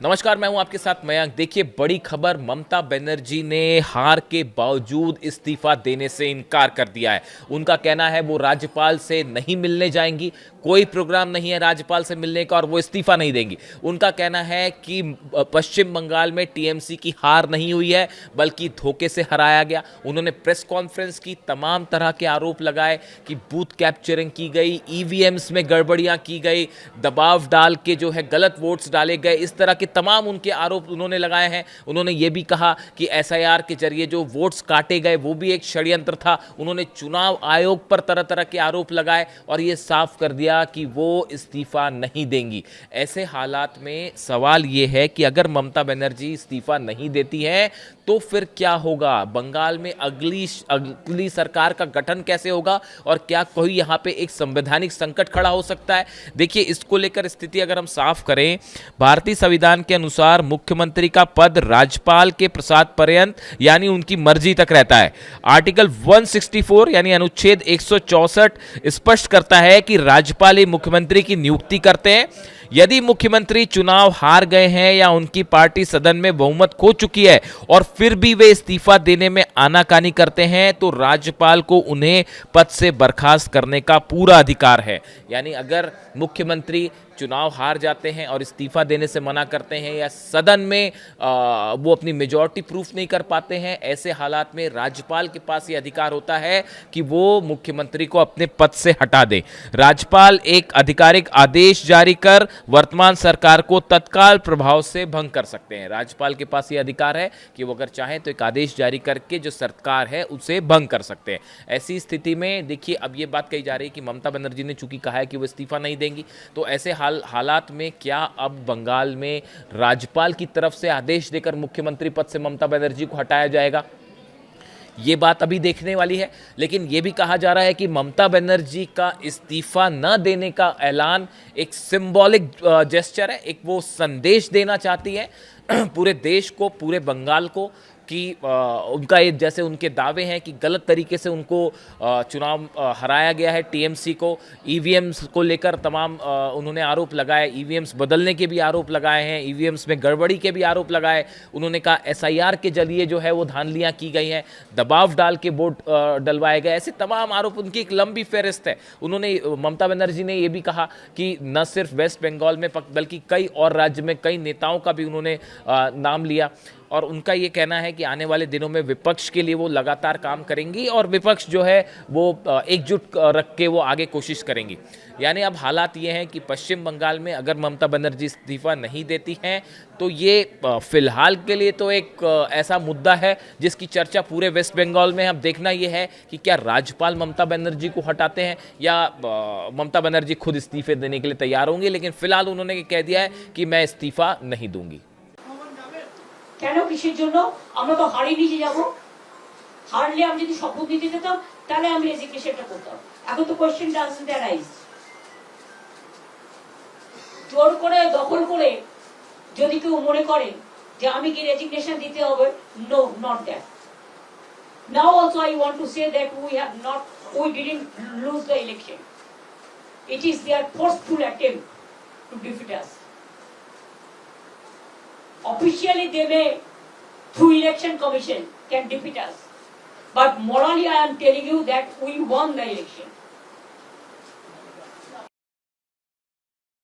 नमस्कार, मैं हूं आपके साथ मयंक। देखिए, बड़ी खबर, ममता बनर्जी ने हार के बावजूद इस्तीफा देने से इनकार कर दिया है। उनका कहना है वो राज्यपाल से नहीं मिलने जाएंगी, कोई प्रोग्राम नहीं है राज्यपाल से मिलने का और वो इस्तीफा नहीं देंगी। उनका कहना है कि पश्चिम बंगाल में टीएमसी की हार नहीं हुई है बल्कि धोखे से हराया गया। उन्होंने प्रेस कॉन्फ्रेंस की, तमाम तरह के आरोप लगाए कि बूथ कैप्चरिंग की गई, ईवीएम्स में गड़बड़ियां की गई, दबाव डाल के जो है गलत वोट्स डाले गए, इस तरह के तमाम उनके आरोप उन्होंने लगाए हैं। उन्होंने ये भी कहा कि एसआईआर के जरिए जो वोट्स काटे गए वो भी एक षड्यंत्र था। उन्होंने चुनाव आयोग पर तरह तरह के आरोप लगाए और ये साफ कर दिया कि वो इस्तीफा नहीं देंगी। ऐसे हालात में सवाल ये है कि अगर ममता बनर्जी इस्तीफा नहीं देती है तो फिर क्या होगा, बंगाल में अगली सरकार का गठन कैसे होगा और क्या कोई यहाँ पे एक संवैधानिक संकट खड़ा हो सकता है। देखिए, इसको लेकर स्थिति अगर हम साफ करें, भारतीय संविधान के अनुसार मुख्यमंत्री का पद राज्यपाल के प्रसाद पर्यंत यानी उनकी मर्जी तक रहता है। आर्टिकल 164 यानी अनुच्छेद 164 स्पष्ट करता है कि राज्यपाल ही मुख्यमंत्री की नियुक्ति करते हैं। यदि मुख्यमंत्री चुनाव हार गए हैं या उनकी पार्टी सदन में बहुमत खो चुकी है और फिर भी वे इस्तीफा देने में आनाकानी करते हैं तो राज्यपाल को उन्हें पद से बर्खास्त करने का पूरा अधिकार है। यानी अगर मुख्यमंत्री चुनाव हार जाते हैं और इस्तीफा देने से मना करते हैं या सदन में वो अपनी मेजॉरिटी प्रूफ नहीं कर पाते हैं, ऐसे हालात में राज्यपाल के पास ये अधिकार होता है कि वो मुख्यमंत्री को अपने पद से हटा दे। राज्यपाल एक आधिकारिक आदेश जारी कर वर्तमान सरकार को तत्काल प्रभाव से भंग कर सकते हैं। राज्यपाल के पास ये अधिकार है कि वो अगर चाहें तो एक आदेश जारी करके जो सरकार है उसे भंग कर सकते हैं। ऐसी स्थिति में देखिए, अब ये बात कही जा रही है कि ममता बनर्जी ने चूंकि कहा है कि वो इस्तीफा नहीं देंगी, तो ऐसे हालात में क्या अब बंगाल में राज्यपाल की तरफ से आदेश देकर मुख्यमंत्री पद से ममता बनर्जी को हटाया जाएगा? ये बात अभी देखने वाली है। लेकिन ये भी कहा जा रहा है कि ममता बनर्जी का इस्तीफा न देने का ऐलान एक सिंबॉलिक जेस्चर है, एक वो संदेश देना चाहती है पूरे देश को, पूरे बंगाल को कि उनका ये जैसे उनके दावे हैं कि गलत तरीके से उनको चुनाव हराया गया है। टीएमसी को ईवीएम्स को लेकर तमाम उन्होंने आरोप लगाए, ईवीएम्स बदलने के भी आरोप लगाए हैं, ईवीएम्स में गड़बड़ी के भी आरोप लगाए। उन्होंने कहा एसआईआर के जरिए जो है वो धांधलियां की गई हैं, दबाव डाल के वोट डलवाए गए, ऐसे तमाम आरोप, उनकी एक लंबी फेहरिस्त है। उन्होंने ममता बनर्जी ने ये भी कहा कि न सिर्फ वेस्ट बंगाल में बल्कि कई और राज्य में कई नेताओं का भी उन्होंने नाम लिया और उनका ये कहना है कि आने वाले दिनों में विपक्ष के लिए वो लगातार काम करेंगी और विपक्ष जो है वो एकजुट रख के वो आगे कोशिश करेंगी। यानी अब हालात ये हैं कि पश्चिम बंगाल में अगर ममता बनर्जी इस्तीफा नहीं देती हैं तो ये फिलहाल के लिए तो एक ऐसा मुद्दा है जिसकी चर्चा पूरे वेस्ट बंगाल में। अब देखना ये है कि क्या राज्यपाल ममता बनर्जी को हटाते हैं या ममता बनर्जी खुद इस्तीफे देने के लिए तैयार होंगी। लेकिन फिलहाल उन्होंने कह दिया है कि मैं इस्तीफा नहीं दूंगी। কেন কিসের জন্য? আমরা তো হারিয়ে নিয়ে যাব। হারলে আমি যদি শপথ নিতে যেতাম তাহলে আমি রেজিগনেশনটা করতাম। এখন তো কোশ্চেন ডাজন্ট অ্যারাইজ। জোর করে দখল করে যদি কেউ মনে করে যে আমি কি রেজিগনেশন দিতে হবে, no, not that. Now also I want to say that we didn't lose the election. It is their forceful attempt to defeat us. Officially they may, through election commission, can defeat us, but morally I am telling you that we won the election.